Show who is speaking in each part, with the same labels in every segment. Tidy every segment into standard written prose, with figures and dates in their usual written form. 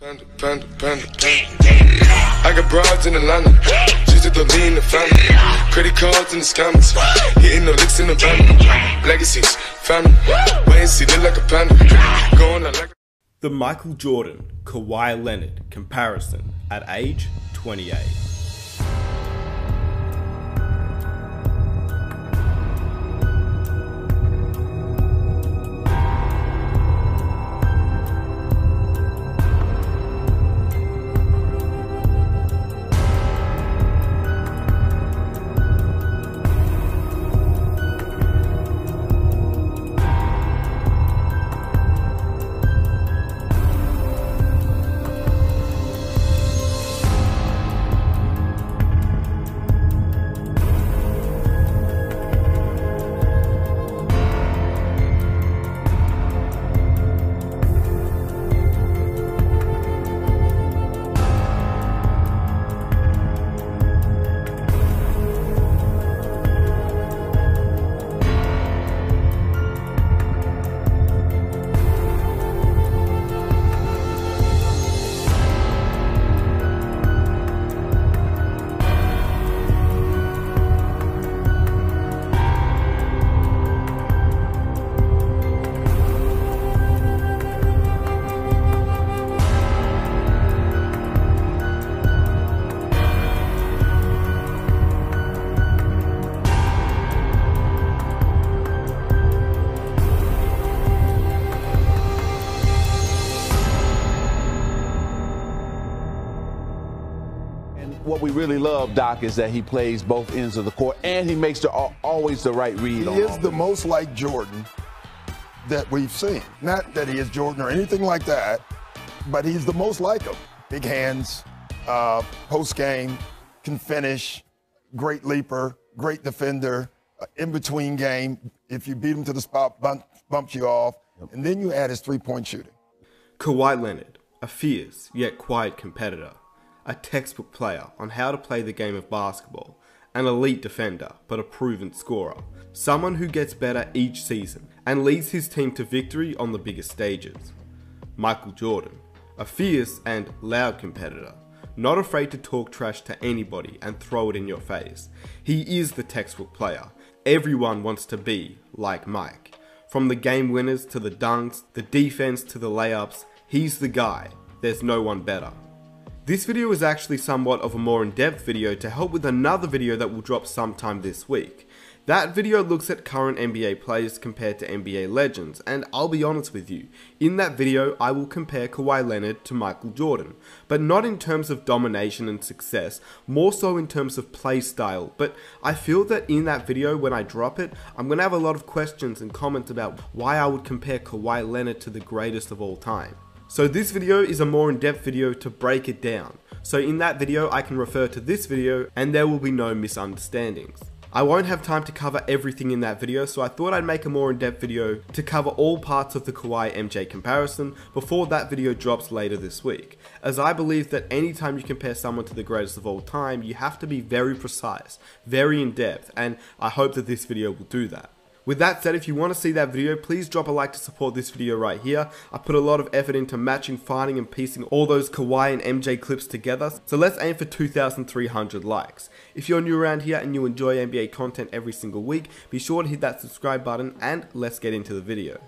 Speaker 1: Panda, panda, panda, panda. I got broads in Atlanta, just at the lean, the family. Credit cards in the scammers, hitting the licks in the van. Legacies, family, wait and see, look like a panda. Going out like
Speaker 2: The Michael Jordan, Kawhi Leonard comparison at age 28.
Speaker 3: What we really love, Doc, is that he plays both ends of the court and he makes always the right read.
Speaker 4: He is the most like Jordan that we've seen. Not that he is Jordan or anything like that, but he's the most like him. Big hands, post game, can finish, great leaper, great defender, in between game. If you beat him to the spot, bumps you off, and then you add his three-point shooting.
Speaker 2: Kawhi Leonard, a fierce yet quiet competitor. A textbook player on how to play the game of basketball, an elite defender but a proven scorer, someone who gets better each season and leads his team to victory on the biggest stages. Michael Jordan, a fierce and loud competitor, not afraid to talk trash to anybody and throw it in your face. He is the textbook player. Everyone wants to be like Mike. From the game winners to the dunks, the defense to the layups, he's the guy. There's no one better. This video is actually somewhat of a more in-depth video to help with another video that will drop sometime this week. That video looks at current NBA players compared to NBA legends, and I'll be honest with you, in that video I will compare Kawhi Leonard to Michael Jordan, but not in terms of domination and success, more so in terms of play style. But I feel that in that video, when I drop it, I'm going to have a lot of questions and comments about why I would compare Kawhi Leonard to the greatest of all time. So this video is a more in-depth video to break it down. So in that video I can refer to this video and there will be no misunderstandings. I won't have time to cover everything in that video, so I thought I'd make a more in-depth video to cover all parts of the Kawhi MJ comparison before that video drops later this week, as I believe that anytime you compare someone to the greatest of all time, you have to be very precise, very in-depth, and I hope that this video will do that. With that said, if you want to see that video, please drop a like to support this video right here. I put a lot of effort into matching, finding and piecing all those Kawhi and MJ clips together, so let's aim for 2,300 likes. If you're new around here and you enjoy NBA content every single week, be sure to hit that subscribe button and let's get into the video.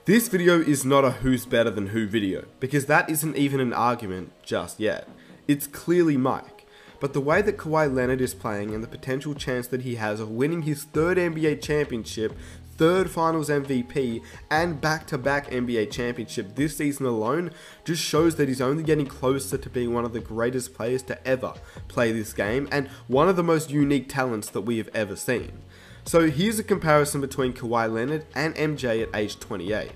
Speaker 2: This video is not a who's better than who video, because that isn't even an argument just yet. It's clearly Mike. But the way that Kawhi Leonard is playing and the potential chance that he has of winning his third NBA championship, third finals MVP, and back-to-back NBA championship this season alone just shows that he's only getting closer to being one of the greatest players to ever play this game and one of the most unique talents that we have ever seen. So here's a comparison between Kawhi Leonard and MJ at age 28.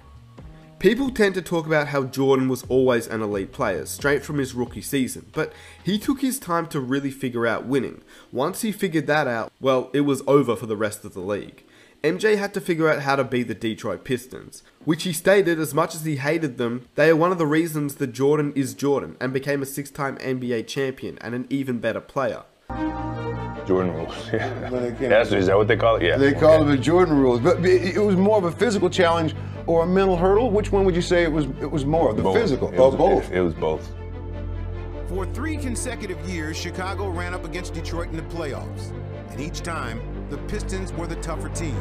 Speaker 2: People tend to talk about how Jordan was always an elite player, straight from his rookie season, but he took his time to really figure out winning. Once he figured that out, well, it was over for the rest of the league. MJ had to figure out how to beat the Detroit Pistons, which he stated as much as he hated them, they are one of the reasons that Jordan is Jordan and became a 6-time NBA champion and an even better player.
Speaker 5: Jordan rules, yeah. Is that what they call it? Yeah.
Speaker 6: They call it the Jordan rules, but it was more of a physical challenge or a mental hurdle? Which one would you say it was more? The
Speaker 5: Both.
Speaker 6: physical?
Speaker 5: Both. It was both.
Speaker 7: For 3 consecutive years, Chicago ran up against Detroit in the playoffs. And each time, the Pistons were the tougher team.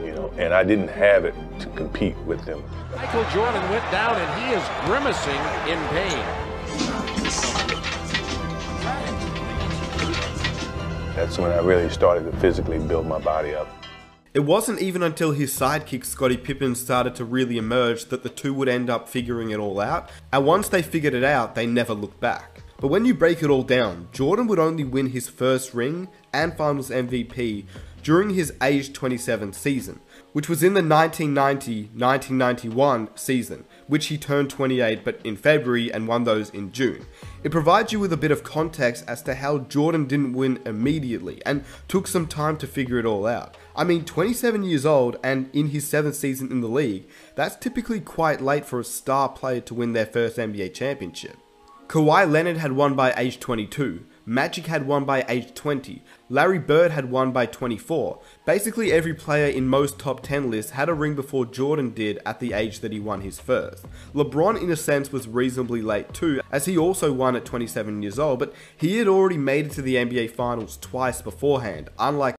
Speaker 5: You know, and I didn't have it to compete with them.
Speaker 8: Michael Jordan went down and he is grimacing in pain.
Speaker 5: That's when I really started to physically build my body up.
Speaker 2: It wasn't even until his sidekick Scottie Pippen started to really emerge that the two would end up figuring it all out, and once they figured it out, they never looked back. But when you break it all down, Jordan would only win his first ring and Finals MVP during his age 27 season, which was in the 1990-1991 season, which he turned 28 but in February and won those in June. It provides you with a bit of context as to how Jordan didn't win immediately and took some time to figure it all out. I mean, 27 years old and in his 7th season in the league, that's typically quite late for a star player to win their first NBA championship. Kawhi Leonard had won by age 22, Magic had won by age 20, Larry Bird had won by 24. Basically every player in most top 10 lists had a ring before Jordan did at the age that he won his first. LeBron in a sense was reasonably late too, as he also won at 27 years old, but he had already made it to the NBA Finals twice beforehand, unlike